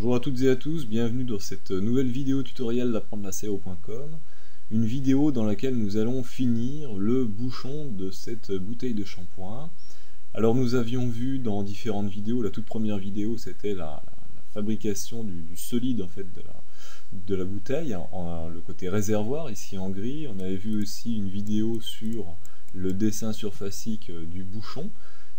Bonjour à toutes et à tous, bienvenue dans cette nouvelle vidéo tutoriel d'apprendre la SEO.com. Une vidéo dans laquelle nous allons finir le bouchon de cette bouteille de shampoing. Alors nous avions vu dans différentes vidéos, la toute première vidéo c'était la fabrication du solide en fait de la bouteille, le côté réservoir ici en gris. On avait vu aussi une vidéo sur le dessin surfacique du bouchon.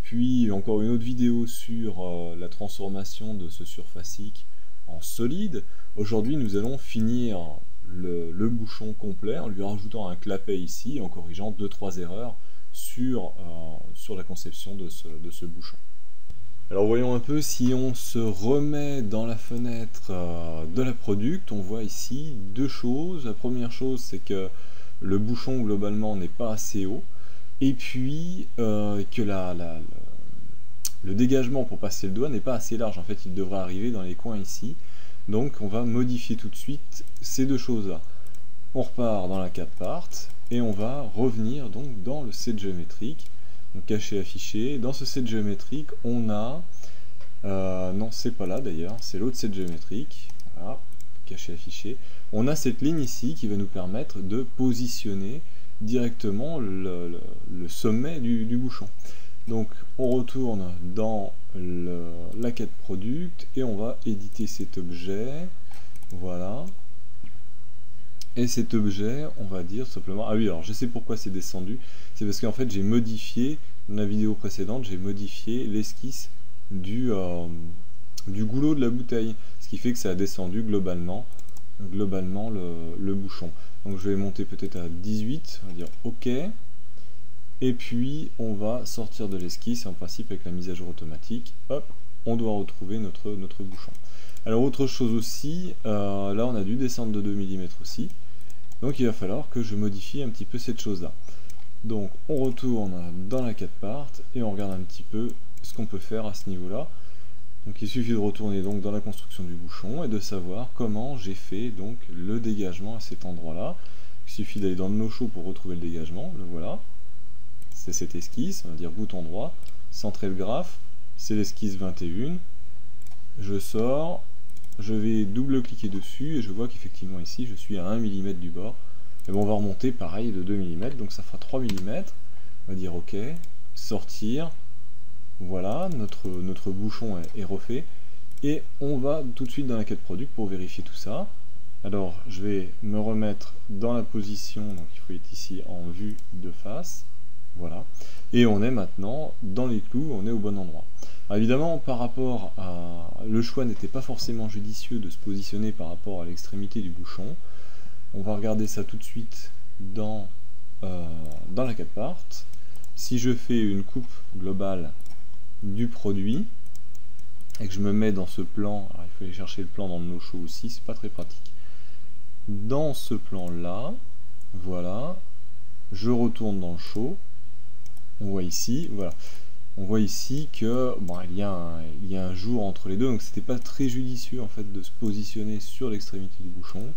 Puis encore une autre vidéo sur la transformation de ce surfacique en solide. Aujourd'hui nous allons finir le bouchon complet en lui rajoutant un clapet ici, en corrigeant 2-3 erreurs sur la conception de ce bouchon. Alors voyons un peu, si on se remet dans la fenêtre de la product, on voit ici deux choses. La première chose, c'est que le bouchon globalement n'est pas assez haut, et puis que le dégagement pour passer le doigt n'est pas assez large. En fait, il devrait arriver dans les coins ici. Donc on va modifier tout de suite ces deux choses là. On repart dans la 4 part et on va revenir donc dans le set géométrique. Donc caché affiché. Dans ce set géométrique, on a non, c'est pas là d'ailleurs, c'est l'autre set géométrique. Voilà, caché affiché. On a cette ligne ici qui va nous permettre de positionner directement le sommet du bouchon. Donc on retourne dans la 4 product et on va éditer cet objet. Voilà. Et cet objet, on va dire simplement... Ah oui, alors je sais pourquoi c'est descendu. C'est parce qu'en fait j'ai modifié, dans la vidéo précédente, j'ai modifié l'esquisse du goulot de la bouteille. Ce qui fait que ça a descendu globalement le bouchon. Donc je vais monter peut-être à 18, on va dire OK. Et puis on va sortir de l'esquisse, en principe avec la mise à jour automatique, hop, on doit retrouver notre bouchon. Alors autre chose aussi, là on a dû descendre de 2 mm aussi, donc il va falloir que je modifie un petit peu cette chose là. Donc on retourne dans la 4 part et on regarde un petit peu ce qu'on peut faire à ce niveau là. Donc il suffit de retourner donc dans la construction du bouchon et de savoir comment j'ai fait donc le dégagement à cet endroit là. Il suffit d'aller dans le no-show pour retrouver le dégagement, le voilà. C'est cette esquisse, on va dire bouton droit, centrer le graphe, c'est l'esquisse 21, je sors, je vais double-cliquer dessus et je vois qu'effectivement ici je suis à 1 mm du bord. Et bon, on va remonter pareil de 2 mm, donc ça fera 3 mm, on va dire OK, sortir, voilà, notre bouchon est refait, et on va tout de suite dans la 4 product pour vérifier tout ça. Alors je vais me remettre dans la position, donc il faut être ici en vue de face. Voilà, et on est maintenant dans les clous, on est au bon endroit. Alors évidemment, par rapport à... Le choix n'était pas forcément judicieux de se positionner par rapport à l'extrémité du bouchon. On va regarder ça tout de suite dans la 4 part. Si je fais une coupe globale du produit, et que je me mets dans ce plan, alors il faut aller chercher le plan dans le no-show aussi, c'est pas très pratique. Dans ce plan-là, voilà, je retourne dans le show. On voit ici, voilà, on voit ici que bon, il y a un jour entre les deux, donc c'était pas très judicieux en fait de se positionner sur l'extrémité du bouchon.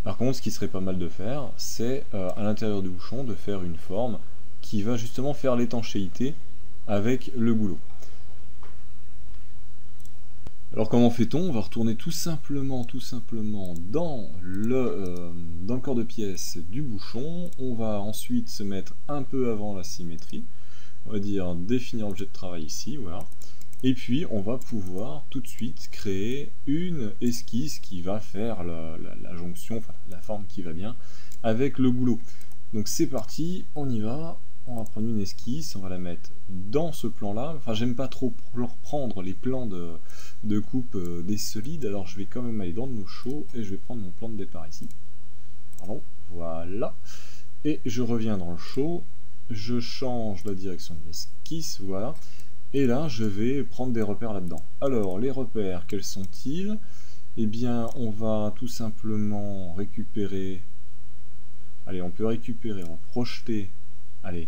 Par contre, ce qui serait pas mal de faire, c'est à l'intérieur du bouchon de faire une forme qui va justement faire l'étanchéité avec le goulot. Alors comment fait-on? On va retourner tout simplement dans le corps de pièce du bouchon. On va ensuite se mettre un peu avant la symétrie. On va dire définir objet de travail ici, voilà. Et puis on va pouvoir tout de suite créer une esquisse qui va faire la jonction, enfin la forme qui va bien avec le goulot. Donc c'est parti, on y va. On va prendre une esquisse, on va la mettre dans ce plan-là. Enfin, j'aime pas trop reprendre les plans de coupe des solides, alors je vais quand même aller dans le no-show et je vais prendre mon plan de départ ici. Pardon, voilà. Et je reviens dans le show, je change la direction de l'esquisse, voilà. Et là, je vais prendre des repères là-dedans. Alors, les repères, quels sont-ils? Eh bien, on va tout simplement récupérer... Allez, on peut récupérer, on va projeter... Allez,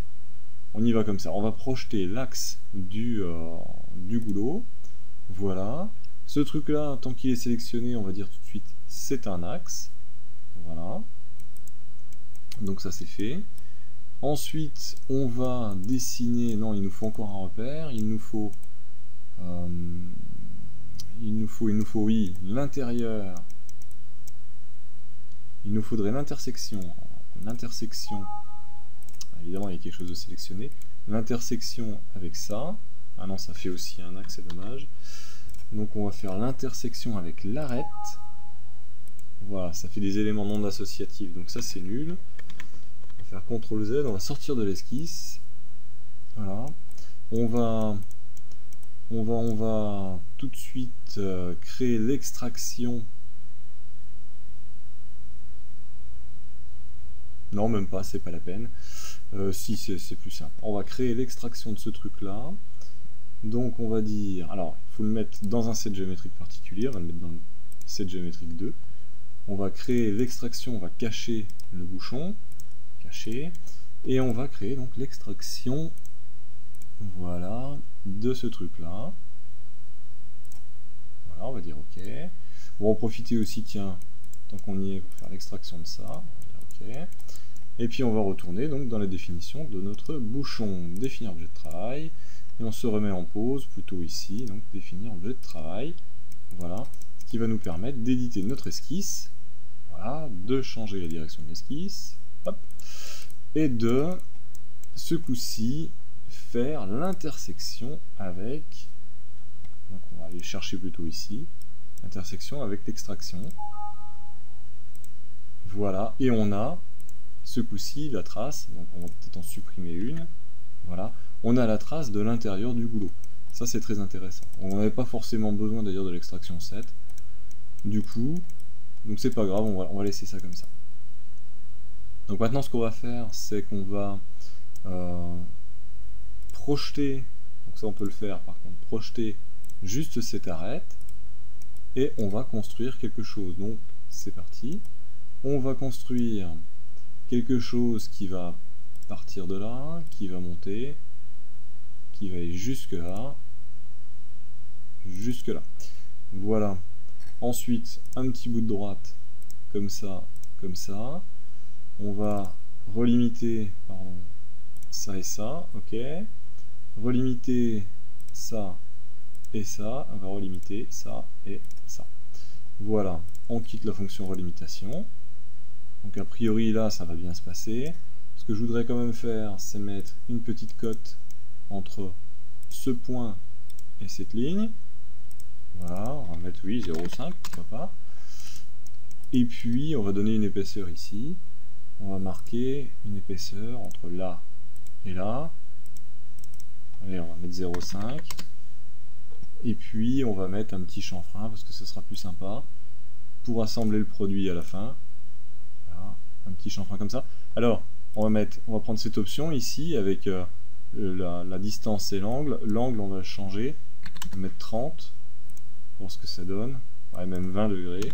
on y va comme ça. On va projeter l'axe du goulot. Voilà. Ce truc-là, tant qu'il est sélectionné, on va dire tout de suite, c'est un axe. Voilà. Donc ça, c'est fait. Ensuite, on va dessiner... Non, il nous faut encore un repère. Il nous faut il nous faut, oui, l'intérieur. Il nous faudrait l'intersection. L'intersection, évidemment, il y a quelque chose de sélectionné. L'intersection avec ça. Ah non, ça fait aussi un axe, c'est dommage. Donc on va faire l'intersection avec l'arête. Voilà, ça fait des éléments non associatifs, donc ça c'est nul. On va faire CTRL Z, on va sortir de l'esquisse. Voilà. On va tout de suite créer l'extraction. Non, même pas, c'est pas la peine. Si, c'est plus simple. On va créer l'extraction de ce truc-là. Donc on va dire, alors il faut le mettre dans un set géométrique particulier, on va le mettre dans le set géométrique 2. On va créer l'extraction, on va cacher le bouchon, cacher, et on va créer donc l'extraction, voilà, de ce truc-là. Voilà, on va dire OK. On va en profiter aussi, tiens, tant qu'on y est, pour faire l'extraction de ça. On va dire OK. Et puis on va retourner donc dans la définition de notre bouchon, définir objet de travail. Et on se remet en pause, plutôt ici, donc définir objet de travail. Voilà, ce qui va nous permettre d'éditer notre esquisse, voilà, de changer la direction de l'esquisse, et de, ce coup-ci, faire l'intersection avec, donc on va aller chercher plutôt ici, l'intersection avec l'extraction. Voilà, et on a, ce coup-ci, la trace, donc on va peut-être en supprimer une, voilà. On a la trace de l'intérieur du goulot. Ça c'est très intéressant. On n'avait pas forcément besoin d'ailleurs de l'extraction 7. Du coup, donc c'est pas grave, on va laisser ça comme ça. Donc maintenant ce qu'on va faire, c'est qu'on va projeter, donc ça on peut le faire par contre, projeter juste cette arête, et on va construire quelque chose. Donc c'est parti. On va construire quelque chose qui va partir de là, qui va monter, qui va aller jusque là, voilà. Ensuite un petit bout de droite comme ça, on va relimiter, pardon, ça et ça, ok, relimiter ça et ça, on va relimiter ça et ça, voilà. On quitte la fonction relimitation, donc a priori là ça va bien se passer. Ce que je voudrais quand même faire, c'est mettre une petite cote entre ce point et cette ligne. Voilà, on va mettre, oui, 0,5, pourquoi pas. Et puis, on va donner une épaisseur ici. On va marquer une épaisseur entre là et là. Allez, on va mettre 0,5. Et puis, on va mettre un petit chanfrein, parce que ce sera plus sympa, pour assembler le produit à la fin. Voilà, un petit chanfrein comme ça. Alors, on va prendre cette option ici avec la distance et l'angle. L'angle, on va le changer, on va mettre 30 pour ce que ça donne, ouais, même 20 degrés.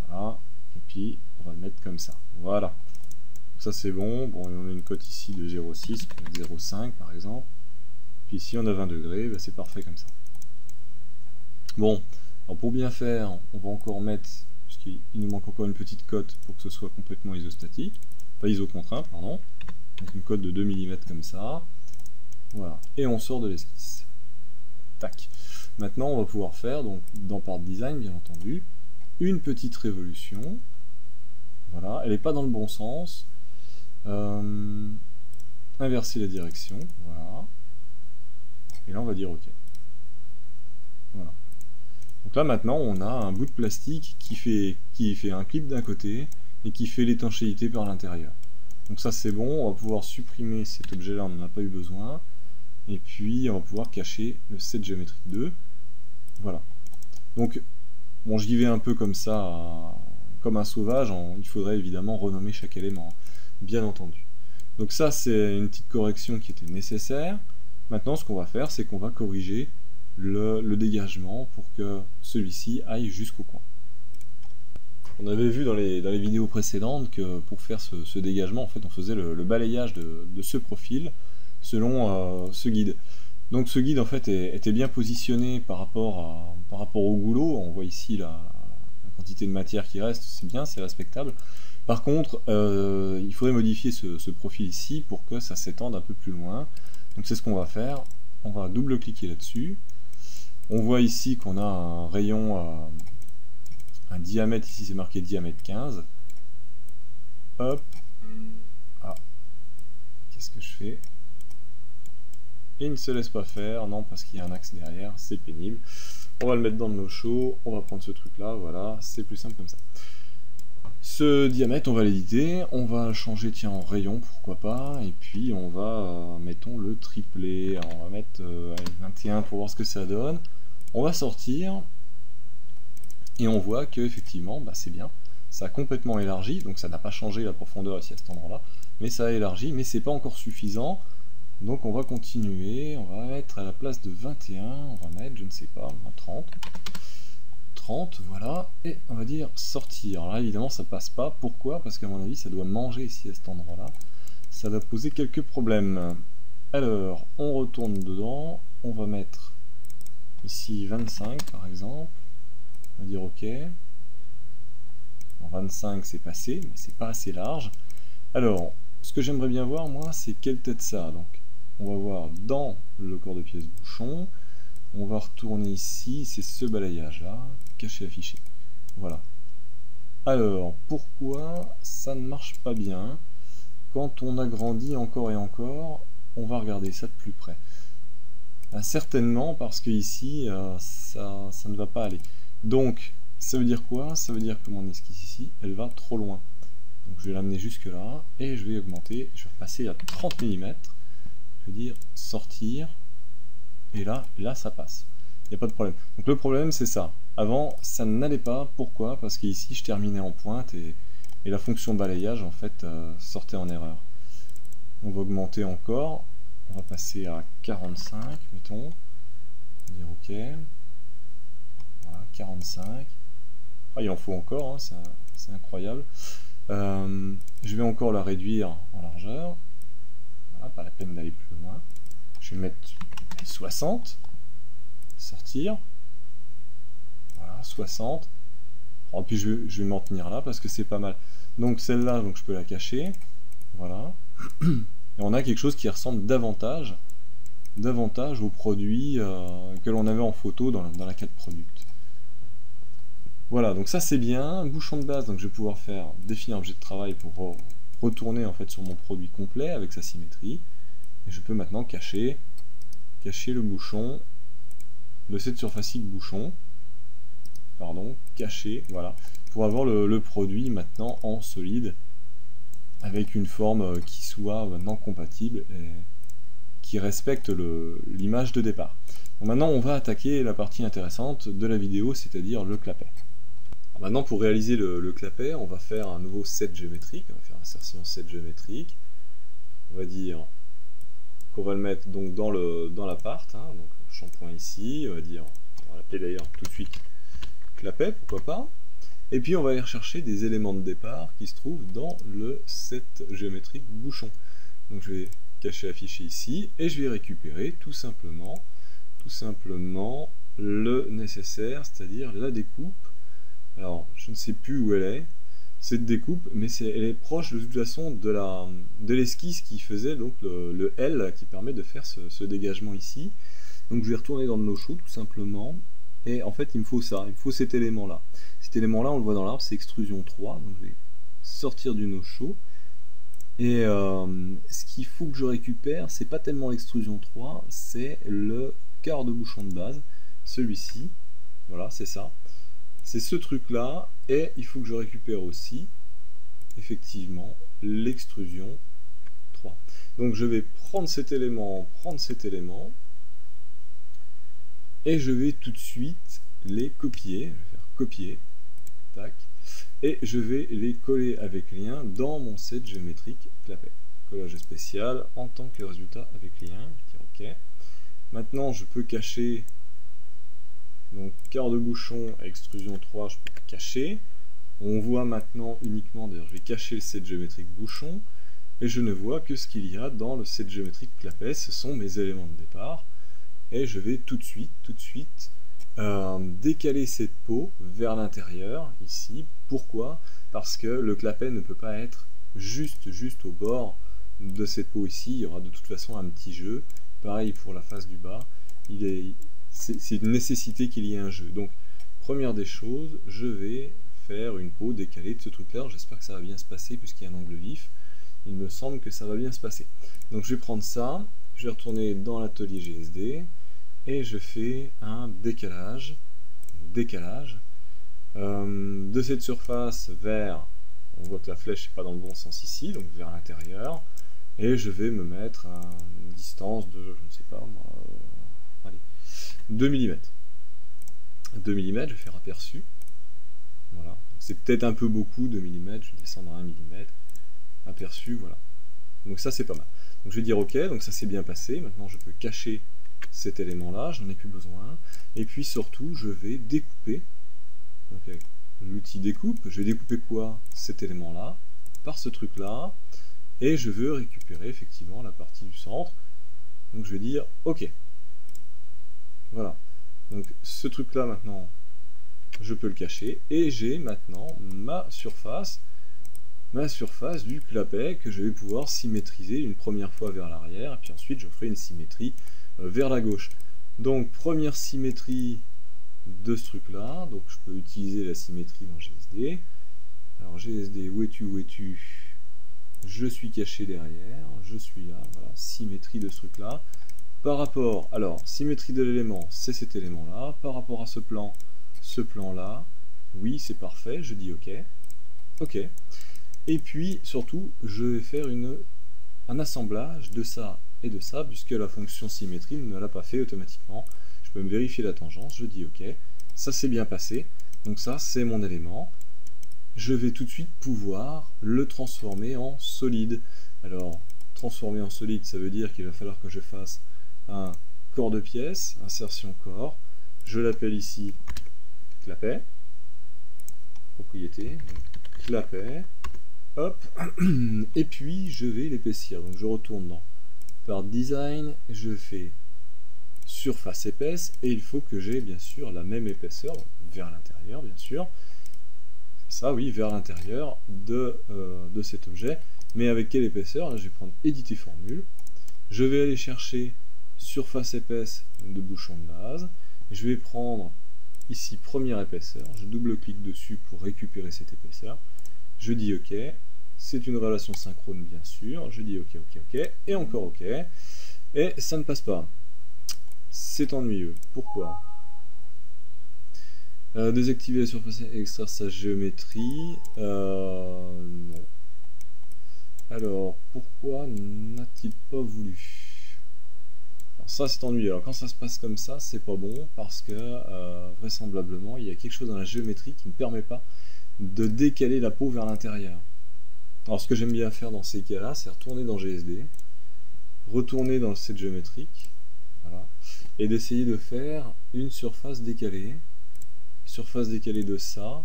Voilà, et puis on va le mettre comme ça. Voilà, donc ça c'est bon. Bon, on a une cote ici de 0,6, 0,5 par exemple. Puis ici on a 20 degrés, bah, c'est parfait comme ça. Bon, alors pour bien faire, on va encore mettre, puisqu'il nous manque encore une petite cote pour que ce soit complètement isostatique. Pas isocontraint, pardon. Donc une cote de 2 mm comme ça. Voilà. Et on sort de l'esquisse. Tac. Maintenant, on va pouvoir faire, donc dans Part Design, bien entendu, une petite révolution. Voilà. Elle n'est pas dans le bon sens. Inverser la direction. Voilà. Et là, on va dire OK. Voilà. Donc là, maintenant, on a un bout de plastique qui fait un clip d'un côté et qui fait l'étanchéité par l'intérieur. Donc ça c'est bon, on va pouvoir supprimer cet objet là, on n'en a pas eu besoin, et puis on va pouvoir cacher le set géométrique 2, voilà. Donc bon, j'y vais un peu comme ça, comme un sauvage, il faudrait évidemment renommer chaque élément, bien entendu. Donc ça c'est une petite correction qui était nécessaire. Maintenant ce qu'on va faire, c'est qu'on va corriger le dégagement pour que celui-ci aille jusqu'au coin. On avait vu dans les vidéos précédentes que pour faire ce dégagement, en fait, on faisait le balayage de ce profil selon ce guide. Donc ce guide en fait était bien positionné par rapport au goulot. On voit ici la quantité de matière qui reste, c'est bien, c'est respectable. Par contre, il faudrait modifier ce profil ici pour que ça s'étende un peu plus loin. Donc c'est ce qu'on va faire. On va double-cliquer là-dessus. On voit ici qu'on a un rayon, un diamètre, ici c'est marqué diamètre 15. Hop. Ah. Qu'est-ce que je fais? Il ne se laisse pas faire, non, parce qu'il y a un axe derrière, c'est pénible. On va le mettre dans le no-show, on va prendre ce truc-là, voilà, c'est plus simple comme ça. Ce diamètre, on va l'éditer, on va changer, tiens, en rayon, pourquoi pas, et puis on va, mettons, le tripler, on va mettre 21 pour voir ce que ça donne. On va sortir, et on voit que effectivement, bah, c'est bien, ça a complètement élargi, donc ça n'a pas changé la profondeur ici à cet endroit-là, mais ça a élargi, mais c'est pas encore suffisant, donc on va continuer, on va mettre à la place de 21, on va mettre, je ne sais pas, 30. 30, voilà, et on va dire sortir. Alors là, évidemment, ça passe pas. Pourquoi? Parce qu'à mon avis, ça doit manger ici à cet endroit-là. Ça va poser quelques problèmes. Alors, on retourne dedans. On va mettre ici 25, par exemple. On va dire OK. En 25, c'est passé, mais c'est pas assez large. Alors, ce que j'aimerais bien voir, moi, c'est quelle tête ça a. Donc, on va voir dans le corps de pièce bouchon. On va retourner ici, c'est ce balayage-là, cacher, afficher. Voilà. Alors, pourquoi ça ne marche pas bien? Quand on agrandit encore et encore, on va regarder ça de plus près. Certainement parce que ici, ça ne va pas aller. Donc, ça veut dire quoi? Ça veut dire que mon esquisse ici, elle va trop loin. Donc je vais l'amener jusque là, et je vais augmenter, je vais repasser à 30 mm. Je vais dire sortir. Et là ça passe. Il n'y a pas de problème. Donc le problème, c'est ça. Avant, ça n'allait pas. Pourquoi? Parce qu'ici, je terminais en pointe et la fonction balayage, en fait, sortait en erreur. On va augmenter encore. On va passer à 45, mettons. On va dire OK. Voilà, 45. Ah, il en faut encore, hein, c'est incroyable. Je vais encore la réduire en largeur. Voilà, pas la peine d'aller plus loin. Je vais mettre 60, sortir, voilà, 60, et puis je vais m'en tenir là parce que c'est pas mal. Donc celle-là, donc je peux la cacher, voilà, et on a quelque chose qui ressemble davantage au produit que l'on avait en photo dans la carte product. Voilà, donc ça c'est bien, bouchon de base, donc je vais pouvoir définir un objet de travail pour retourner en fait sur mon produit complet avec sa symétrie, et je peux maintenant cacher le bouchon de cette surfacique bouchon, pardon, caché, voilà, pour avoir le produit maintenant en solide, avec une forme qui soit maintenant compatible et qui respecte l'image de départ. Donc maintenant on va attaquer la partie intéressante de la vidéo, c'est-à-dire le clapet. Alors maintenant pour réaliser le clapet, on va faire un nouveau set géométrique, on va faire insertion set géométrique, on va dire qu'on va le mettre donc dans l'appart, hein, donc shampoing ici, on va l'appeler d'ailleurs tout de suite clapet, pourquoi pas, et puis on va aller rechercher des éléments de départ qui se trouvent dans le set géométrique bouchon. Donc je vais cacher afficher ici, et je vais récupérer tout simplement le nécessaire, c'est-à-dire la découpe. Alors je ne sais plus où elle est, cette découpe, mais elle est proche de toute façon de l'esquisse qui faisait donc le L qui permet de faire ce dégagement ici. Donc je vais retourner dans le no-show tout simplement, et en fait il me faut ça, il me faut cet élément là. Cet élément là on le voit dans l'arbre, c'est extrusion 3, donc je vais sortir du no-show, et ce qu'il faut que je récupère, c'est pas tellement l'extrusion 3, c'est le quart de bouchon de base, celui-ci, voilà c'est ça. C'est ce truc là, et il faut que je récupère aussi effectivement l'extrusion 3. Donc je vais prendre cet élément, et je vais tout de suite les copier. Je vais faire copier, tac, et je vais les coller avec lien dans mon set géométrique clapet. Collage spécial en tant que résultat avec lien, je dis OK. Maintenant je peux cacher. Donc quart de bouchon, extrusion 3, je peux cacher. On voit maintenant uniquement, d'ailleurs je vais cacher le set géométrique bouchon, et je ne vois que ce qu'il y a dans le set géométrique clapet, ce sont mes éléments de départ, et je vais tout de suite décaler cette peau vers l'intérieur, ici. Pourquoi? Parce que le clapet ne peut pas être juste au bord de cette peau ici, il y aura de toute façon un petit jeu, pareil pour la face du bas, il c'est une nécessité qu'il y ait un jeu. Donc, première des choses, je vais faire une peau décalée de ce truc-là. J'espère que ça va bien se passer puisqu'il y a un angle vif. Il me semble que ça va bien se passer. Donc, je vais prendre ça, je vais retourner dans l'atelier GSD et je fais un décalage de cette surface vers, on voit que la flèche n'est pas dans le bon sens ici, donc vers l'intérieur, et je vais me mettre à une distance de, je ne sais pas moi, allez, 2 mm. 2 mm, je vais faire aperçu, voilà, c'est peut-être un peu beaucoup, 2 mm, je vais descendre à 1 mm, aperçu, voilà, donc ça c'est pas mal. Donc je vais dire ok, donc ça s'est bien passé, maintenant je peux cacher cet élément là, j'en ai plus besoin, et puis surtout je vais découper, donc avec l'outil découpe, je vais découper quoi? Cet élément là, par ce truc là, et je veux récupérer effectivement la partie du centre, donc je vais dire ok, voilà, donc ce truc là maintenant je peux le cacher, et j'ai maintenant ma surface du clapet que je vais pouvoir symétriser une première fois vers l'arrière, et puis ensuite je ferai une symétrie vers la gauche. Donc première symétrie de ce truc là, donc je peux utiliser la symétrie dans GSD. Alors GSD, où es-tu, je suis caché derrière, je suis là, voilà, symétrie de ce truc là. Par rapport, alors symétrie de l'élément, c'est cet élément là, par rapport à ce plan là, oui c'est parfait, je dis ok, ok. Et puis surtout je vais faire un assemblage de ça et de ça, puisque la fonction symétrie ne l'a pas fait automatiquement. Je peux me vérifier la tangence, je dis ok, ça s'est bien passé, donc ça c'est mon élément. Je vais tout de suite pouvoir le transformer en solide. Alors transformer en solide, ça veut dire qu'il va falloir que je fasse un corps de pièce, insertion corps, je l'appelle ici clapet, propriété, clapet, hop, et puis je vais l'épaissir, donc je retourne dans Part Design, je fais surface épaisse, et il faut que j'ai bien sûr la même épaisseur, vers l'intérieur bien sûr, ça oui, vers l'intérieur de cet objet, mais avec quelle épaisseur? Là je vais prendre éditer formule, je vais aller chercher surface épaisse de bouchon de base, je vais prendre ici première épaisseur, je double-clique dessus pour récupérer cette épaisseur, je dis ok, c'est une relation synchrone bien sûr, je dis ok, ok, ok, et encore ok, et ça ne passe pas. C'est ennuyeux. Pourquoi? Désactiver la surface et extraire sa géométrie. Non. Alors, pourquoi n'a-t-il pas voulu? Alors ça c'est ennuyeux. Alors quand ça se passe comme ça, c'est pas bon, parce que vraisemblablement, il y a quelque chose dans la géométrie qui ne permet pas de décaler la peau vers l'intérieur. Alors ce que j'aime bien faire dans ces cas-là, c'est retourner dans GSD, retourner dans cette géométrique, voilà, et d'essayer de faire une surface décalée de ça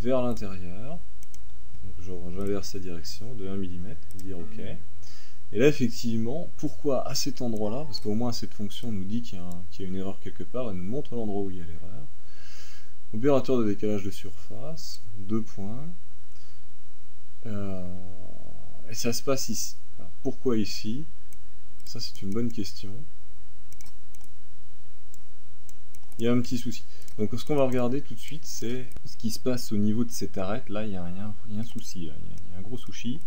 vers l'intérieur. Donc j'inverse la direction de 1 mm, dire ok. Et là effectivement, pourquoi à cet endroit-là? Parce qu'au moins cette fonction nous dit qu'il y a une erreur quelque part, elle nous montre l'endroit où il y a l'erreur. Opérateur de décalage de surface, 2 points. Et ça se passe ici. Alors, pourquoi ici? Ça c'est une bonne question. Il y a un petit souci. Donc ce qu'on va regarder tout de suite, c'est ce qui se passe au niveau de cette arête. Là, il y a un souci, là. Il y a un gros souci.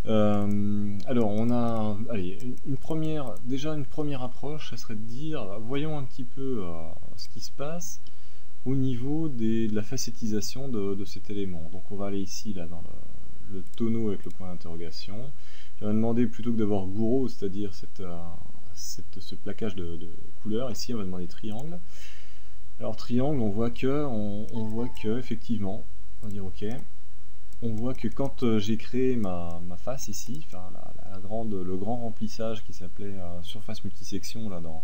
Alors on a une première approche, ça serait de dire, voyons un petit peu ce qui se passe au niveau de la facettisation de cet élément. Donc on va aller ici là dans le tonneau avec le point d'interrogation. Je vais demander, plutôt que d'avoir gouraud, c'est-à-dire ce plaquage de couleurs, ici on va demander triangle. Alors triangle, on voit que effectivement, on va dire ok, on voit que quand j'ai créé ma face ici, enfin le grand remplissage qui s'appelait surface multisection là dans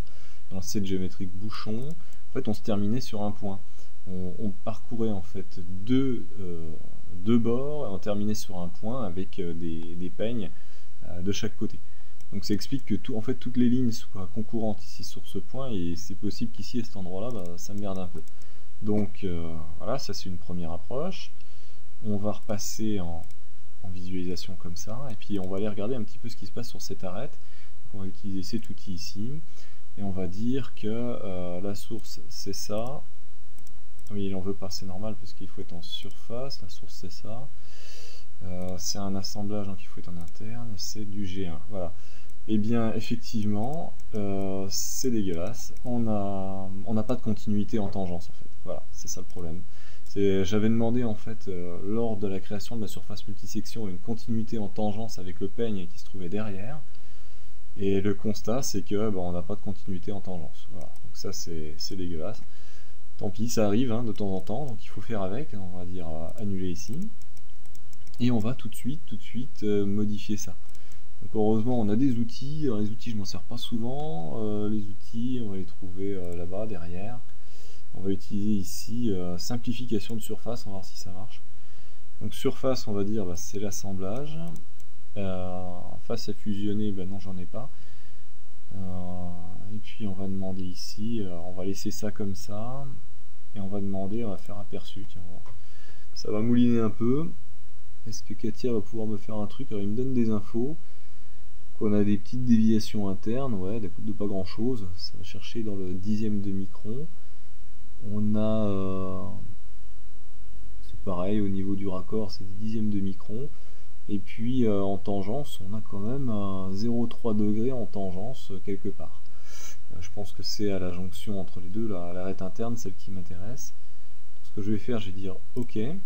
cette géométrique bouchon, en fait on se terminait sur un point. On parcourait en fait deux bords et on terminait sur un point avec des peignes de chaque côté. Donc ça explique que en fait, toutes les lignes soient concurrentes ici sur ce point, et c'est possible qu'ici à cet endroit là ça merde un peu. Donc voilà, ça c'est une première approche. On va repasser en visualisation comme ça, et puis on va aller regarder un petit peu ce qui se passe sur cette arête. On va utiliser cet outil ici. et on va dire que la source c'est ça. Oui, il en veut pas, c'est normal parce qu'il faut être en surface. La source c'est ça. C'est un assemblage, donc il faut être en interne, et c'est du G1. Voilà. Et bien effectivement, c'est dégueulasse. On n'a pas de continuité en tangence en fait. Voilà, c'est ça le problème. J'avais demandé en fait lors de la création de la surface multisection une continuité en tangence avec le peigne qui se trouvait derrière. Et le constat c'est que on n'a pas de continuité en tangence. Voilà. Donc ça c'est dégueulasse. Tant pis, ça arrive hein, de temps en temps, donc il faut faire avec. On va dire annuler ici. Et on va tout de suite modifier ça. Donc heureusement on a des outils. Alors, les outils je m'en sers pas souvent. Les outils on va les trouver là-bas derrière. On va utiliser ici simplification de surface, on va voir si ça marche. Donc surface on va dire c'est l'assemblage. Face à fusionner, non j'en ai pas. Et puis on va demander ici, on va laisser ça comme ça. Et on va demander, on va faire aperçu. Tiens, ça va mouliner un peu. Est-ce que Katia va pouvoir me faire un truc? Alors il me donne des infos. Qu'on a des petites déviations internes, ouais, de pas grand chose. Ça va chercher dans le dixième de micron. On a c'est pareil au niveau du raccord, c'est des dixièmes de micron. Et puis en tangence, on a quand même un 0,3 degré en tangence quelque part. Je pense que c'est à la jonction entre les deux, l'arête interne, celle qui m'intéresse. Ce que je vais faire, je vais dire OK. Et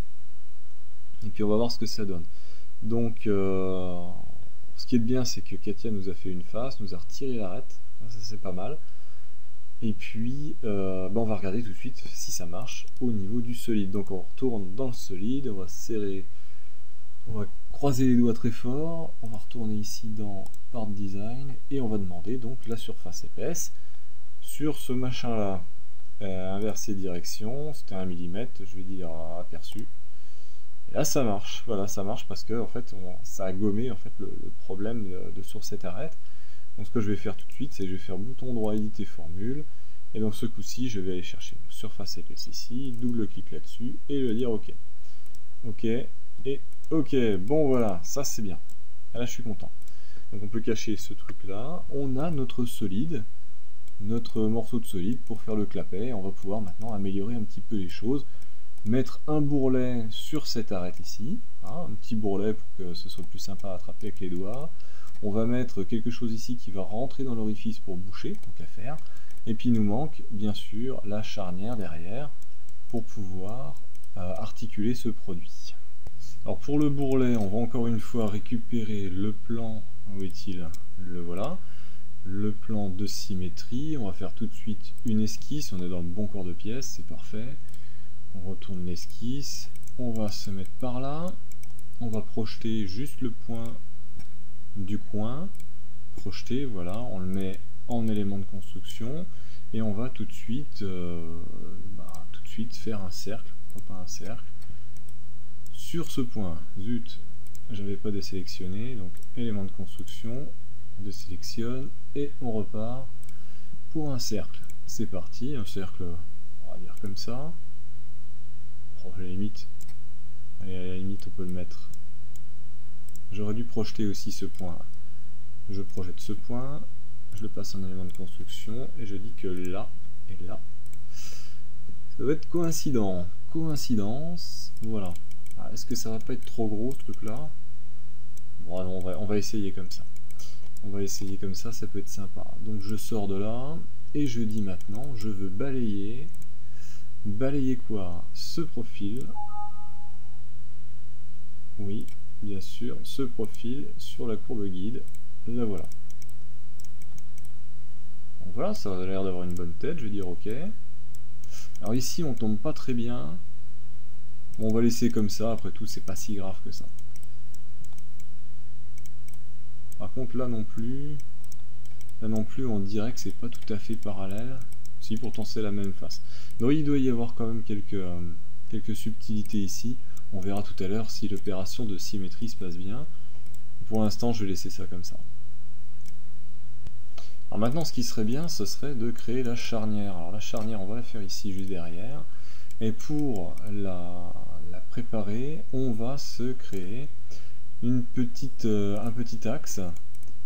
puis on va voir ce que ça donne. Donc ce qui est bien, c'est que Katia nous a fait une face, nous a retiré l'arête. Ça c'est pas mal. Et puis on va regarder tout de suite si ça marche au niveau du solide. Donc on retourne dans le solide, on va serrer, on va croiser les doigts très fort, on va retourner ici dans Part Design et on va demander donc la surface épaisse sur ce machin là. Inverser direction, c'était 1 mm, je vais dire aperçu. Et là ça marche, voilà, ça marche parce que en fait ça a gommé en fait le problème sur cette arête. Donc ce que je vais faire tout de suite, c'est que je vais faire bouton droit éditer formule, et donc ce coup-ci je vais aller chercher une surface épaisse ici, double clic là-dessus et le dire OK. OK et OK. Bon voilà, ça c'est bien. Là je suis content. Donc on peut cacher ce truc là. On a notre solide, notre morceau de solide pour faire le clapet. On va pouvoir maintenant améliorer un petit peu les choses. Mettre un bourrelet sur cette arête ici, hein, un petit bourrelet pour que ce soit plus sympa à attraper avec les doigts. On va mettre quelque chose ici qui va rentrer dans l'orifice pour boucher, tant qu'à faire. Et puis il nous manque bien sûr la charnière derrière pour pouvoir articuler ce produit. Alors pour le bourrelet, on va encore une fois récupérer le plan, où est-il? Le voilà, le plan de symétrie. On va faire tout de suite une esquisse, on est dans le bon corps de pièce, c'est parfait. On retourne l'esquisse, on va se mettre par là, on va projeter juste le point du coin, projeter, voilà, on le met en élément de construction et on va tout de suite faire un cercle, pourquoi pas un cercle, sur ce point. Zut, j'avais pas désélectionné, donc élément de construction, on désélectionne et on repart pour un cercle. C'est parti, un cercle, on va dire comme ça. Oh, à la limite, allez, à la limite on peut le mettre. J'aurais dû projeter aussi ce point. Je projette ce point, je le passe en élément de construction et je dis que là et là, ça va être coïncident. Coïncidence, voilà. Est-ce que ça va pas être trop gros ce truc là? Bon, non, on va essayer comme ça. On va essayer comme ça peut être sympa. Donc je sors de là et je dis maintenant, je veux balayer. Balayer quoi? Ce profil. Oui, bien sûr, ce profil sur la courbe guide. Là voilà. Donc voilà, ça a l'air d'avoir une bonne tête, je vais dire OK. Alors ici on tombe pas très bien. Bon, on va laisser comme ça, après tout c'est pas si grave que ça. Par contre là non plus on dirait que c'est pas tout à fait parallèle. Si, pourtant c'est la même face. Donc il doit y avoir quand même quelques subtilités ici. On verra tout à l'heure si l'opération de symétrie se passe bien. Pour l'instant je vais laisser ça comme ça. Alors maintenant ce qui serait bien, ce serait de créer la charnière. Alors la charnière on va la faire ici juste derrière. Et pour la préparer, on va se créer un petit axe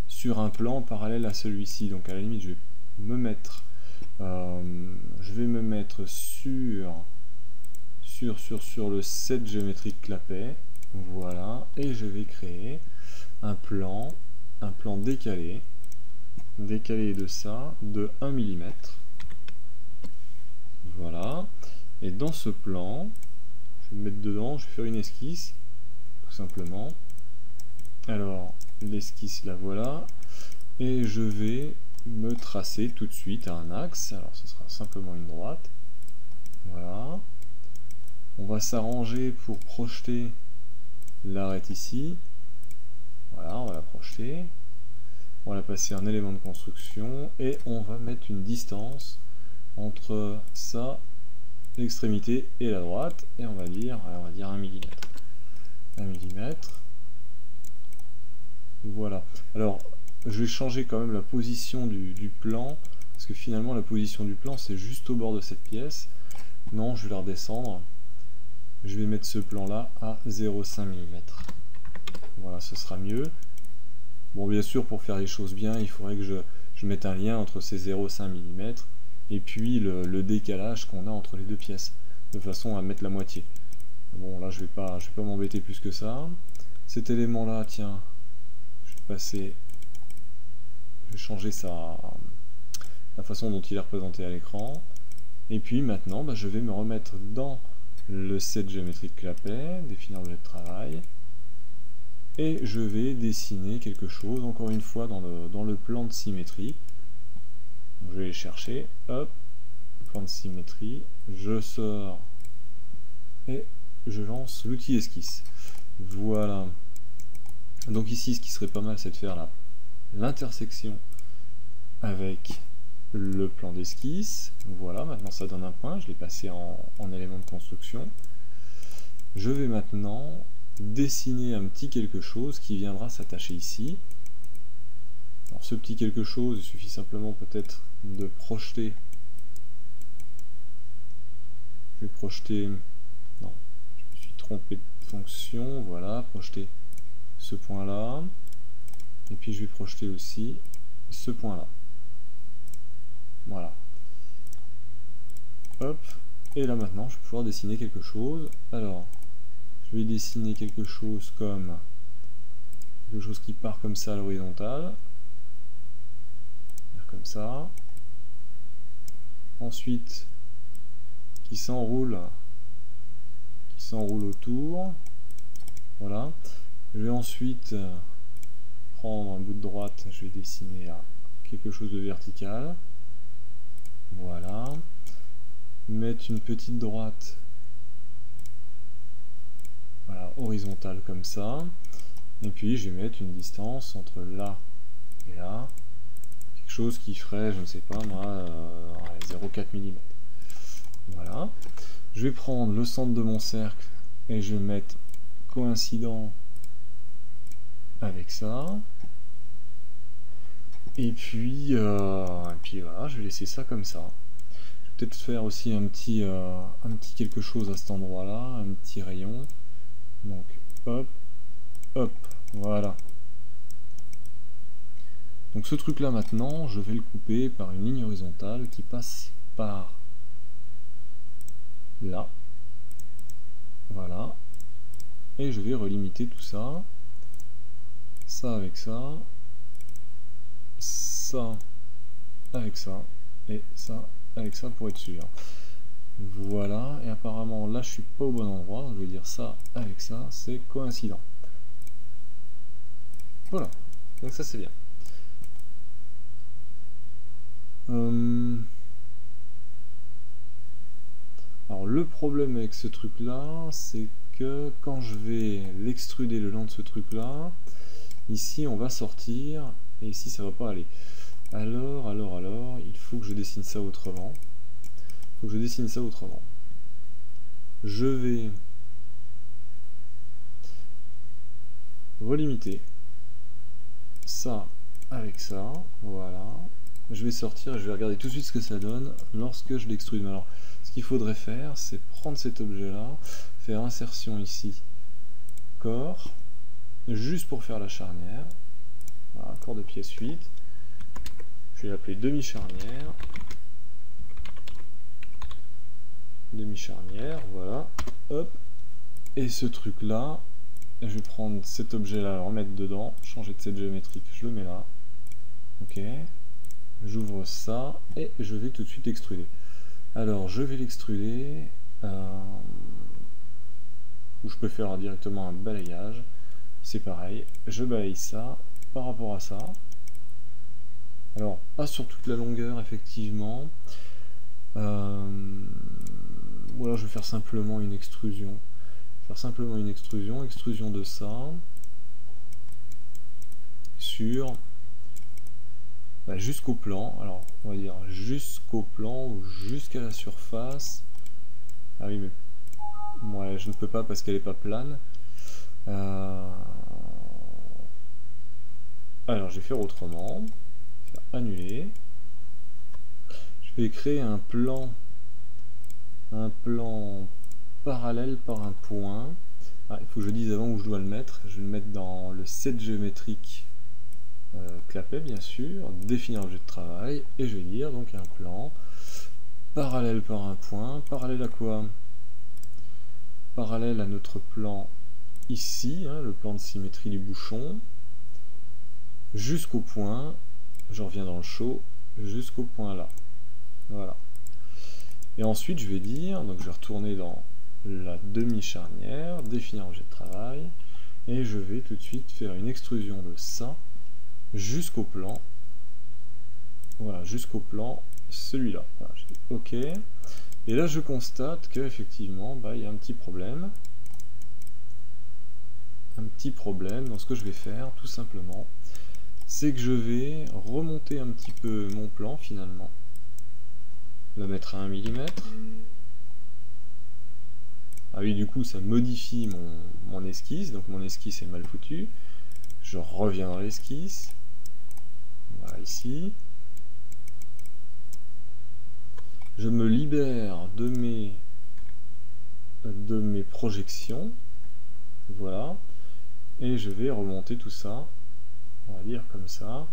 sur un plan parallèle à celui-ci. Donc à la limite je vais me mettre, sur le set géométrique clapet, voilà, et je vais créer un plan décalé de ça de 1 mm. Voilà, et dans ce plan, je vais me mettre dedans, je vais faire une esquisse, tout simplement. Alors, l'esquisse, la voilà, et je vais me tracer tout de suite à un axe. Alors, ce sera simplement une droite. Voilà. On va s'arranger pour projeter l'arête ici. Voilà, on va la projeter. On va la passer en élément de construction et on va mettre une distance entre ça, l'extrémité et la droite. Et on va dire 1 mm. 1 mm. Voilà. Alors, je vais changer quand même la position du plan, parce que finalement la position du plan c'est juste au bord de cette pièce. Non, je vais la redescendre. Je vais mettre ce plan là à 0,5 mm. Voilà, ce sera mieux. Bon, bien sûr, pour faire les choses bien, il faudrait que je mette un lien entre ces 0,5 mm et puis le décalage qu'on a entre les deux pièces, de façon à mettre la moitié. Bon, là je vais pas m'embêter plus que ça. Cet élément là, tiens, je vais changer la façon dont il est représenté à l'écran. Et puis maintenant, bah, je vais me remettre dans le set géométrique clapet, définir l'objet de travail, et je vais dessiner quelque chose, encore une fois, dans le plan de symétrie. Donc, je vais les chercher, hop, plan de symétrie, je sors et je lance l'outil esquisse. Voilà. Donc ici, ce qui serait pas mal, c'est de faire l'intersection avec le plan d'esquisse. Voilà, maintenant ça donne un point, je l'ai passé en élément de construction. Je vais maintenant dessiner un petit quelque chose qui viendra s'attacher ici. Alors ce petit quelque chose, il suffit simplement peut-être de projeter. Je vais projeter... Non, je me suis trompé de fonction, voilà, projeter ce point-là. Et puis je vais projeter aussi ce point-là. Voilà. Hop. Et là maintenant, je vais pouvoir dessiner quelque chose. Alors, je vais dessiner quelque chose qui part comme ça à l'horizontale. Comme ça. Ensuite, qui s'enroule autour. Voilà. Je vais ensuite prendre un bout de droite, je vais dessiner là quelque chose de vertical. Voilà. Mettre une petite droite, voilà, horizontale comme ça. Et puis je vais mettre une distance entre là et là. Quelque chose qui ferait, je ne sais pas moi, 0,4 mm. Voilà. Je vais prendre le centre de mon cercle et je vais mettre coïncident avec ça. Et puis voilà, je vais laisser ça comme ça. Je vais peut-être faire aussi un petit quelque chose à cet endroit-là, un petit rayon. Donc hop, hop, voilà. Donc ce truc-là maintenant, je vais le couper par une ligne horizontale qui passe par là. Voilà. Et je vais relimiter tout ça. Ça avec ça. Ça avec ça. Et ça avec ça pour être sûr. Voilà. Et apparemment là je suis pas au bon endroit. Donc je vais dire ça avec ça. C'est coïncident. Voilà. Donc ça c'est bien. Alors le problème avec ce truc là, c'est que quand je vais l'extruder le long de ce truc là, ici on va sortir et ici ça va pas aller. Alors, il faut que je dessine ça autrement. Je vais relimiter ça avec ça, voilà. Je vais sortir et je vais regarder tout de suite ce que ça donne lorsque je l'extrude. Alors, ce qu'il faudrait faire, c'est prendre cet objet-là, faire insertion ici, corps, juste pour faire la charnière. Voilà, corps de pièce 8. Je vais l'appeler demi-charnière. Demi-charnière, voilà. Hop. Et ce truc là, je vais prendre cet objet là, le remettre dedans, changer de set géométrique, je le mets là. Ok. J'ouvre ça et je vais tout de suite extruder. Alors je vais l'extruder. Ou je peux faire directement un balayage. C'est pareil, je balaye ça par rapport à ça. Alors pas sur toute la longueur effectivement. Ou alors je vais faire simplement une extrusion. Extrusion de ça sur jusqu'au plan. Alors on va dire jusqu'au plan ou jusqu'à la surface. Ah oui mais moi je ne peux pas parce qu'elle n'est pas plane. Alors je vais faire autrement. Je vais faire annuler. Je vais créer un plan parallèle par un point. Ah, il faut que je dise avant où je dois le mettre. Je vais le mettre dans le set géométrique clapet bien sûr, définir l'objet de travail, et je vais dire donc un plan parallèle par un point. Parallèle à quoi? Parallèle à notre plan ici, hein, le plan de symétrie du bouchon, jusqu'au point, je reviens dans le show, jusqu'au point là. Voilà. Et ensuite je vais dire, donc je vais retourner dans la demi-charnière, définir objet de travail, et je vais tout de suite faire une extrusion de ça jusqu'au plan. Voilà, jusqu'au plan, celui-là. Voilà, je dis OK. Et là je constate qu'effectivement, il y a un petit problème. Donc ce que je vais faire, tout simplement, c'est que je vais remonter un petit peu mon plan finalement. Le mettre à 1 mm. Ah oui, du coup ça modifie mon esquisse, donc mon esquisse est mal foutue. Je reviens dans l'esquisse. Voilà, ici. Je me libère de mes projections. Voilà. Et je vais remonter tout ça. On va dire comme ça.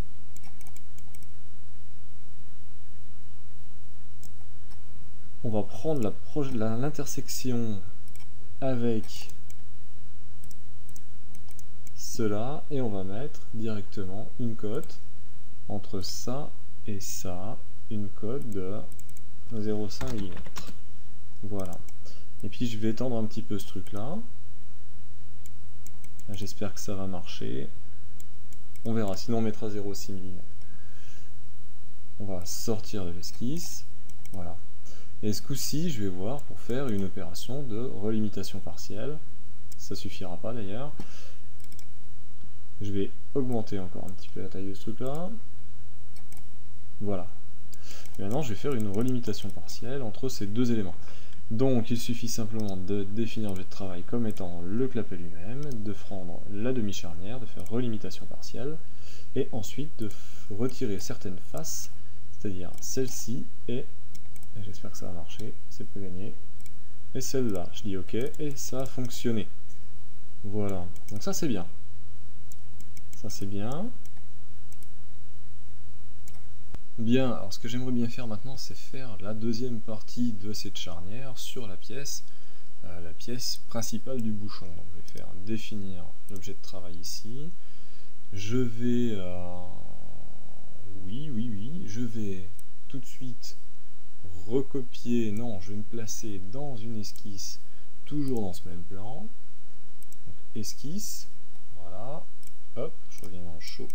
On va prendre l'intersection avec cela et on va mettre directement une cote entre ça et ça, une cote de 0,5 mm. Voilà. Et puis je vais étendre un petit peu ce truc là. J'espère que ça va marcher. On verra, sinon on mettra 0,6 mm. On va sortir de l'esquisse. Voilà. Et ce coup-ci, je vais voir pour faire une opération de relimitation partielle. Ça suffira pas d'ailleurs. Je vais augmenter encore un petit peu la taille de ce truc-là. Voilà. Et maintenant, je vais faire une relimitation partielle entre ces deux éléments. Donc, il suffit simplement de définir l'objet de travail comme étant le clapet lui-même, de prendre la demi-charnière, de faire relimitation partielle, et ensuite de retirer certaines faces, c'est-à-dire celle-ci et j'espère que ça va marcher, c'est pas gagné. Et celle-là, je dis OK, et ça a fonctionné. Voilà, donc ça c'est bien. Ça c'est bien. Bien, alors ce que j'aimerais bien faire maintenant, c'est faire la deuxième partie de cette charnière sur la pièce principale du bouchon. Donc je vais faire définir l'objet de travail ici. Je vais... oui, je vais tout de suite recopier, non, je vais me placer dans une esquisse, toujours dans ce même plan. Donc, esquisse, voilà, hop, je reviens dans le show.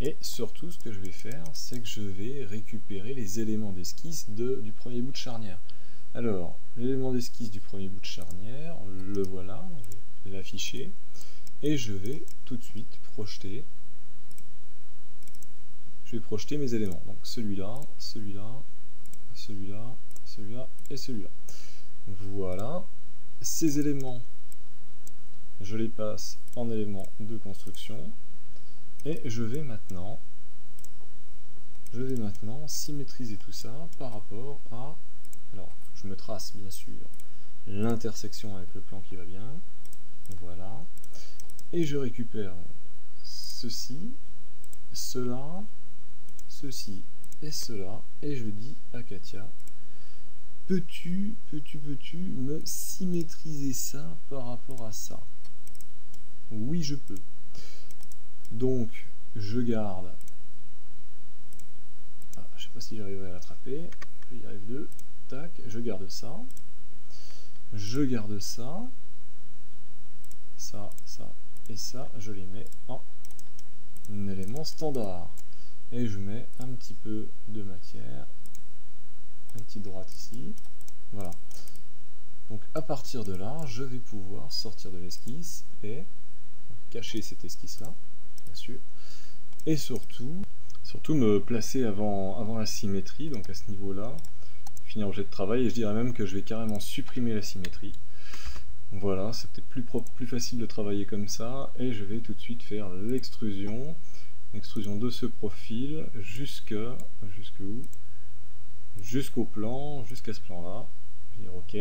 Et surtout, ce que je vais faire, c'est que je vais récupérer les éléments d'esquisse du premier bout de charnière. Alors, l'élément d'esquisse du premier bout de charnière, le voilà, je vais l'afficher, et je vais tout de suite projeter. Je vais projeter mes éléments. Donc celui-là, celui-là, celui-là, celui-là et celui-là. Voilà. Ces éléments, je les passe en éléments de construction. Et je vais maintenant symétriser tout ça par rapport à... Alors, je me trace bien sûr l'intersection avec le plan qui va bien. Voilà. Et je récupère ceci, cela, ceci et cela, et je dis à Katia, peux-tu me symétriser ça par rapport à ça? Oui, je peux. Donc, je garde... Ah, je sais pas si j'arriverai à l'attraper. Il y arrive deux. Tac, je garde ça. Je garde ça. Ça, ça et ça. Je les mets en élément standard. Et je mets un petit peu de matière. Une petite droite ici. Voilà. Donc à partir de là, je vais pouvoir sortir de l'esquisse et cacher cette esquisse-là, bien sûr. Et surtout me placer avant la symétrie, donc à ce niveau-là, finir le jet de travail, et je dirais même que je vais carrément supprimer la symétrie. Voilà, c'est peut-être plus propre, plus facile de travailler comme ça, et je vais tout de suite faire l'extrusion de ce profil jusqu'où? Jusqu'au plan, jusqu'à ce plan-là. Je vais dire OK,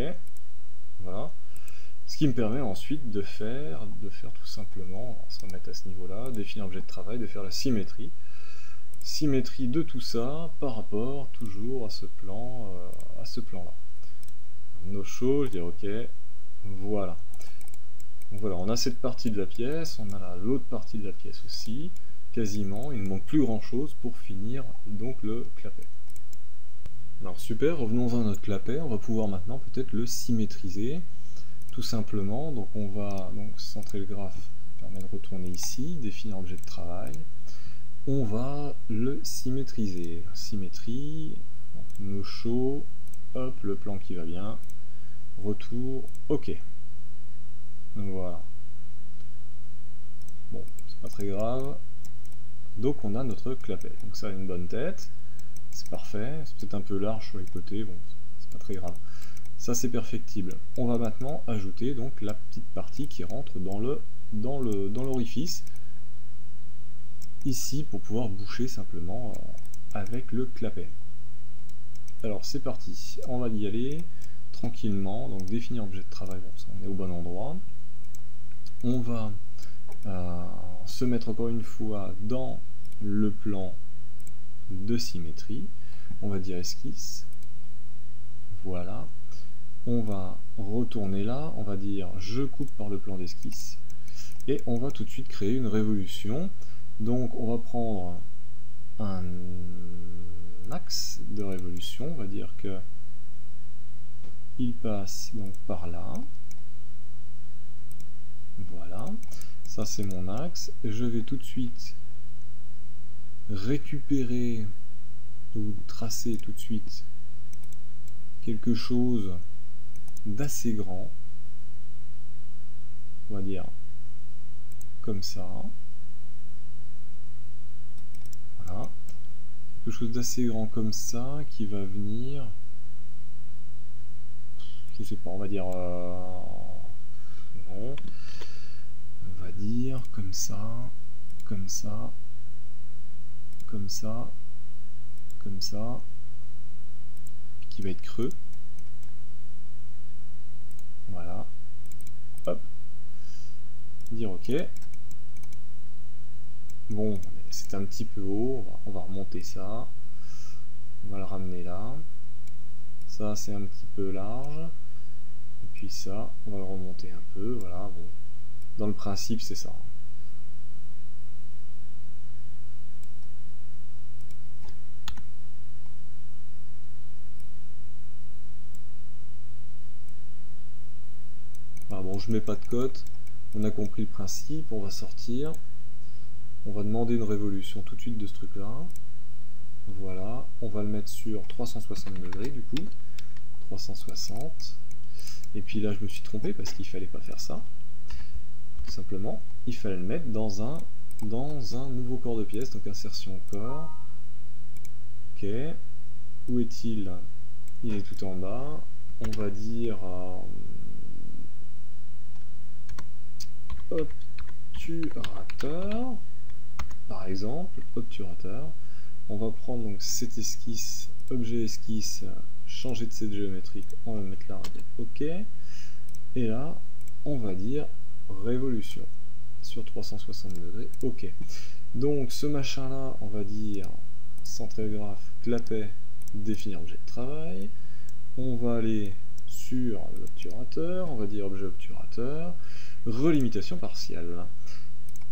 voilà. Ce qui me permet ensuite de faire tout simplement, on va se remettre à ce niveau-là, définir l'objet de travail, de faire la symétrie. Symétrie de tout ça par rapport toujours à ce plan-là. No show, je dis OK, voilà. Donc voilà, on a cette partie de la pièce, on a l'autre partie de la pièce aussi, quasiment, il ne manque plus grand chose pour finir donc le clapet. Alors super, revenons à notre clapet, on va pouvoir maintenant peut-être le symétriser, tout simplement. Donc on va centrer le graphe, permet de retourner ici, définir l'objet de travail. On va le symétriser. Symétrie, no show, hop, le plan qui va bien, retour, OK. Voilà. Bon, c'est pas très grave. Donc on a notre clapet. Donc ça a une bonne tête, c'est parfait. C'est peut-être un peu large sur les côtés, bon, c'est pas très grave. Ça c'est perfectible. On va maintenant ajouter donc la petite partie qui rentre dans l'orifice. Ici pour pouvoir boucher simplement avec le clapet. Alors c'est parti, on va y aller tranquillement, donc définir objet de travail, bon, ça, on est au bon endroit. On va se mettre encore une fois dans le plan de symétrie, on va dire esquisse, voilà, on va retourner là, on va dire je coupe par le plan d'esquisse, et on va tout de suite créer une révolution. Donc on va prendre un axe de révolution, on va dire que il passe donc par là, voilà, ça c'est mon axe, je vais tout de suite récupérer ou tracer tout de suite quelque chose d'assez grand, on va dire comme ça. Voilà. Quelque chose d'assez grand comme ça qui va venir, je sais pas, on va dire non, on va dire comme ça, comme ça, comme ça, comme ça, qui va être creux. Voilà. Hop. Dire OK. Bon, c'est un petit peu haut, on va remonter ça, on va le ramener là, ça c'est un petit peu large, et puis ça, on va le remonter un peu, voilà, bon, dans le principe c'est ça. Voilà, bon, je mets pas de cote, on a compris le principe, on va sortir. On va demander une révolution tout de suite de ce truc là. Voilà, on va le mettre sur 360 degrés du coup. 360. Et puis là je me suis trompé parce qu'il fallait pas faire ça. Tout simplement, il fallait le mettre dans un nouveau corps de pièce, donc insertion corps. Ok. Où est-il? Il est tout en bas. On va dire obturateur. Par exemple, obturateur, on va prendre donc cette esquisse, objet esquisse, changer de set géométrique, on va mettre là, on va dire OK, et là, on va dire révolution, sur 360 degrés, OK. Donc ce machin là, on va dire centrégraphe, clapet, définir objet de travail. On va aller sur l'obturateur, on va dire objet obturateur, relimitation partielle.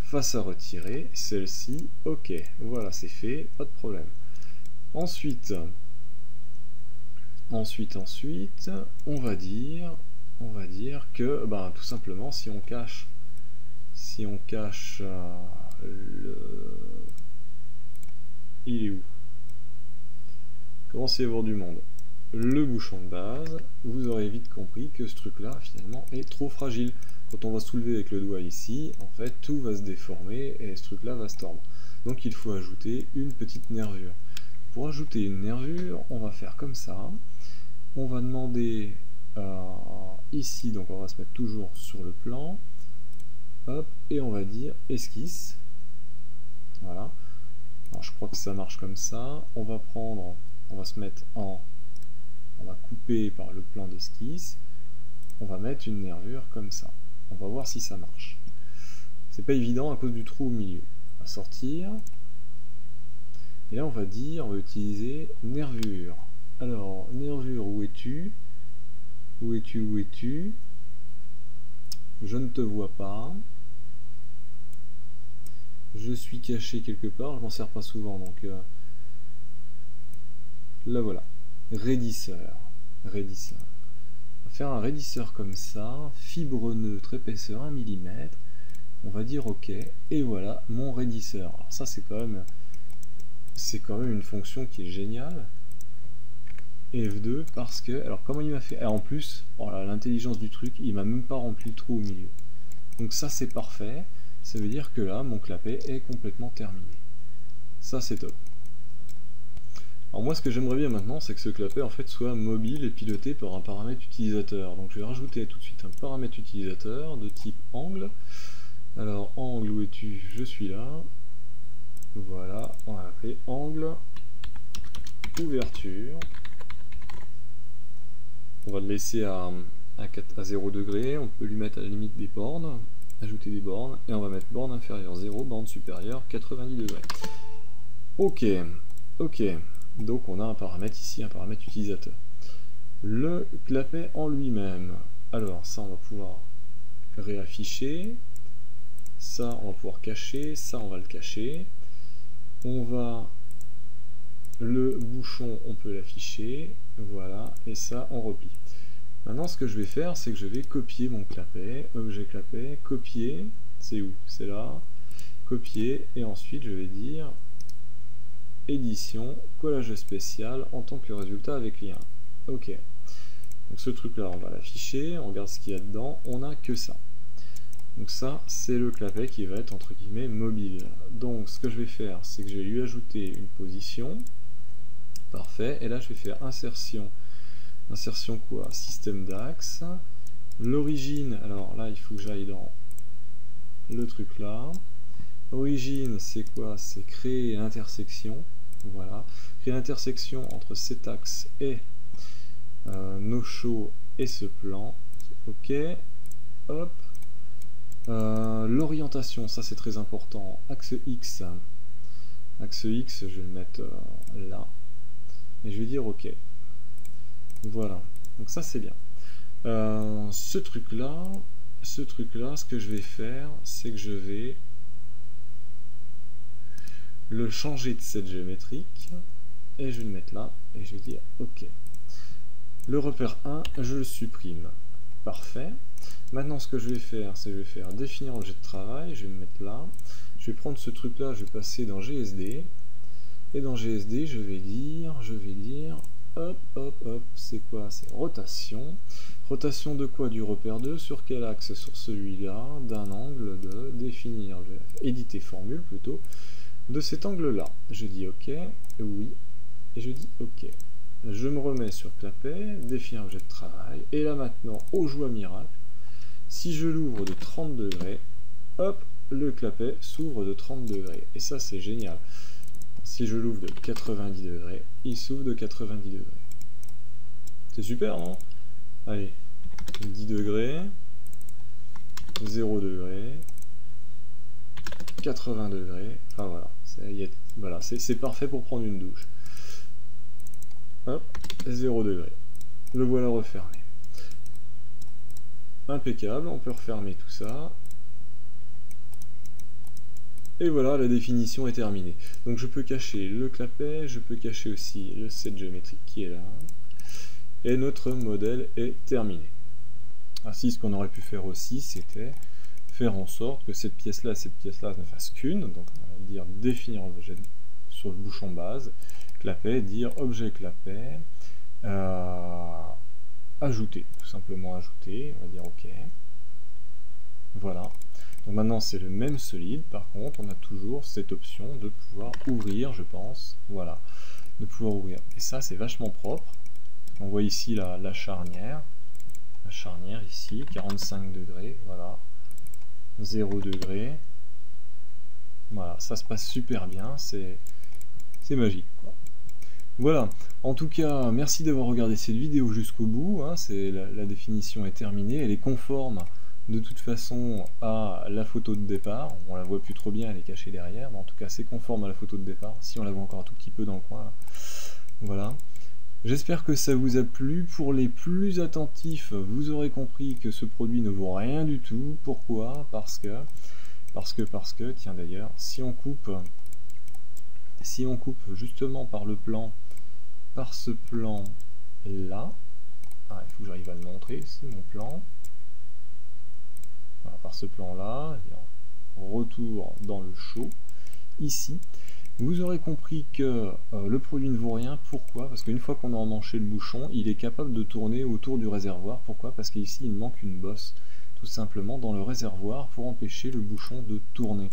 Face à retirer, celle-ci, ok, voilà, c'est fait, pas de problème. Ensuite, on va dire que, ben, tout simplement, si on cache il est où? Commencez à y avoir du monde. Le bouchon de base, vous aurez vite compris que ce truc-là, finalement, est trop fragile. Quand on va soulever avec le doigt ici, en fait, tout va se déformer et ce truc-là va se tordre. Donc il faut ajouter une petite nervure. Pour ajouter une nervure, on va faire comme ça. On va demander ici, donc on va se mettre toujours sur le plan. Hop, et on va dire esquisse. Voilà. Alors je crois que ça marche comme ça. On va se mettre en... On va couper par le plan d'esquisse. On va mettre une nervure comme ça. On va voir si ça marche. C'est pas évident à cause du trou au milieu. On va sortir. Et là on va utiliser nervure. Alors, nervure, où es-tu? Où es-tu? Je ne te vois pas. Je suis caché quelque part, je m'en sers pas souvent, donc là voilà. Raidisseur. On va faire un raidisseur comme ça, fibre neutre, épaisseur 1 mm. On va dire OK, et voilà mon raidisseur. Alors ça c'est quand même une fonction qui est géniale. Et F2 parce que, alors comment il m'a fait, en plus, voilà, l'intelligence du truc, il m'a même pas rempli le trou au milieu. Donc ça c'est parfait, ça veut dire que là mon clapet est complètement terminé. Ça c'est top. Alors moi ce que j'aimerais bien maintenant, c'est que ce clapet en fait soit mobile et piloté par un paramètre utilisateur. Donc je vais rajouter tout de suite un paramètre utilisateur de type angle. Alors angle, où es-tu? Je suis là. Voilà, on va l'appeler angle ouverture. On va le laisser à 0 degré, on peut lui mettre à la limite des bornes, ajouter des bornes, et on va mettre borne inférieure 0, borne supérieure 90 degrés. Ok, donc on a un paramètre ici, un paramètre utilisateur. Le clapet en lui-même, alors ça on va pouvoir réafficher, ça on va pouvoir cacher, ça on va le cacher, le bouchon on peut l'afficher, voilà, et ça on replie. Maintenant ce que je vais faire, c'est que je vais copier mon clapet, objet clapet, copier, c'est où? C'est là, copier, et ensuite je vais dire édition, collage spécial en tant que résultat avec lien. Ok, donc ce truc là on va l'afficher, on regarde ce qu'il y a dedans, on n'a que ça. Donc ça c'est le clapet qui va être entre guillemets mobile. Donc ce que je vais faire, c'est que je vais lui ajouter une position. Parfait, et là je vais faire insertion quoi? Système d'axe. L'origine, alors là il faut que j'aille dans le truc là. Origine c'est quoi? C'est créer l'intersection, voilà. Créer l'intersection entre cet axe et nos chauds et ce plan. Ok, hop. L'orientation, ça c'est très important. Axe X. Axe X, je vais le mettre là. Et je vais dire OK. Voilà. Donc ça c'est bien. Ce truc là, ce que je vais faire, c'est que je vais le changer de set géométrique. Et je vais le mettre là. Et je vais dire OK. Le repère 1, je le supprime. Parfait. Maintenant ce que je vais faire, c'est que je vais faire définir objet de travail. Je vais me mettre là. Je vais prendre ce truc là, je vais passer dans GSD. Et dans GSD, je vais dire, hop, c'est quoi? C'est rotation. Rotation de quoi? Du repère 2, sur quel axe? Sur celui-là, d'un angle de définir, je vais éditer formule plutôt, de cet angle-là. Je dis OK, oui, et je dis OK. Je me remets sur clapet, définir objet de travail, et là maintenant, au joie miracle, si je l'ouvre de 30 degrés, hop, le clapet s'ouvre de 30 degrés. Et ça, c'est génial. Si je l'ouvre de 90 degrés, il s'ouvre de 90 degrés. C'est super, non? Allez, 10 degrés, 0 degré, 80 degrés, enfin voilà, c'est parfait pour prendre une douche. Hop, 0 degré. Le voilà refermé. Impeccable, on peut refermer tout ça. Et voilà, la définition est terminée. Donc je peux cacher le clapet, je peux cacher aussi le set géométrique qui est là. Et notre modèle est terminé. Ainsi, ce qu'on aurait pu faire aussi, c'était faire en sorte que cette pièce-là et cette pièce-là ne fassent qu'une. Donc on va dire définir objet sur le bouchon base, clapet, dire objet clapet, ajouter, tout simplement ajouter, on va dire OK. Voilà. Donc maintenant c'est le même solide, par contre on a toujours cette option de pouvoir ouvrir, je pense, voilà, de pouvoir ouvrir. Et ça c'est vachement propre. On voit ici la charnière ici, 45 degrés, voilà, 0 degré, voilà, ça se passe super bien, c'est magique, quoi. Voilà, en tout cas, merci d'avoir regardé cette vidéo jusqu'au bout, hein, la définition est terminée, elle est conforme de toute façon à la photo de départ, on la voit plus trop bien, elle est cachée derrière, mais en tout cas c'est conforme à la photo de départ, si on la voit encore un tout petit peu dans le coin, là. Voilà. J'espère que ça vous a plu. Pour les plus attentifs, vous aurez compris que ce produit ne vaut rien du tout. Pourquoi? Parce que, tiens d'ailleurs, si on coupe justement par le plan, par ce plan là, ah, il faut que j'arrive à le montrer, c'est mon plan. Voilà, par ce plan là, retour dans le show, ici. Vous aurez compris que le produit ne vaut rien. Pourquoi? Parce qu'une fois qu'on a emmanché le bouchon, il est capable de tourner autour du réservoir. Pourquoi? Parce qu'ici il manque une bosse, tout simplement dans le réservoir pour empêcher le bouchon de tourner.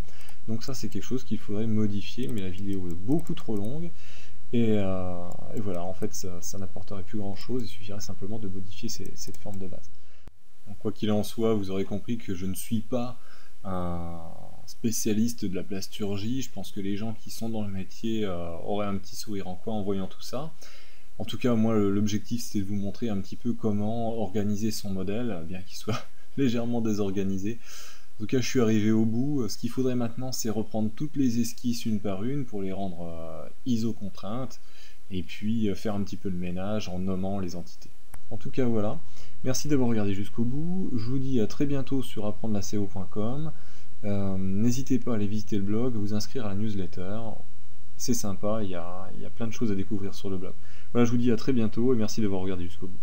Donc ça c'est quelque chose qu'il faudrait modifier, mais la vidéo est beaucoup trop longue. Et voilà, en fait ça n'apporterait plus grand chose, il suffirait simplement de modifier cette forme de base. Donc, quoi qu'il en soit, vous aurez compris que je ne suis pas un spécialiste de la plasturgie. Je pense que les gens qui sont dans le métier auraient un petit sourire en coin en voyant tout ça. En tout cas, moi, l'objectif, c'était de vous montrer un petit peu comment organiser son modèle, bien qu'il soit légèrement désorganisé. En tout cas, je suis arrivé au bout. Ce qu'il faudrait maintenant, c'est reprendre toutes les esquisses une par une pour les rendre iso-contraintes, et puis faire un petit peu le ménage en nommant les entités. En tout cas, voilà. Merci d'avoir regardé jusqu'au bout. Je vous dis à très bientôt sur apprendre-la-SEO.com. N'hésitez pas à aller visiter le blog, vous inscrire à la newsletter. C'est sympa, il y a plein de choses à découvrir sur le blog. Voilà, je vous dis à très bientôt et merci d'avoir regardé jusqu'au bout.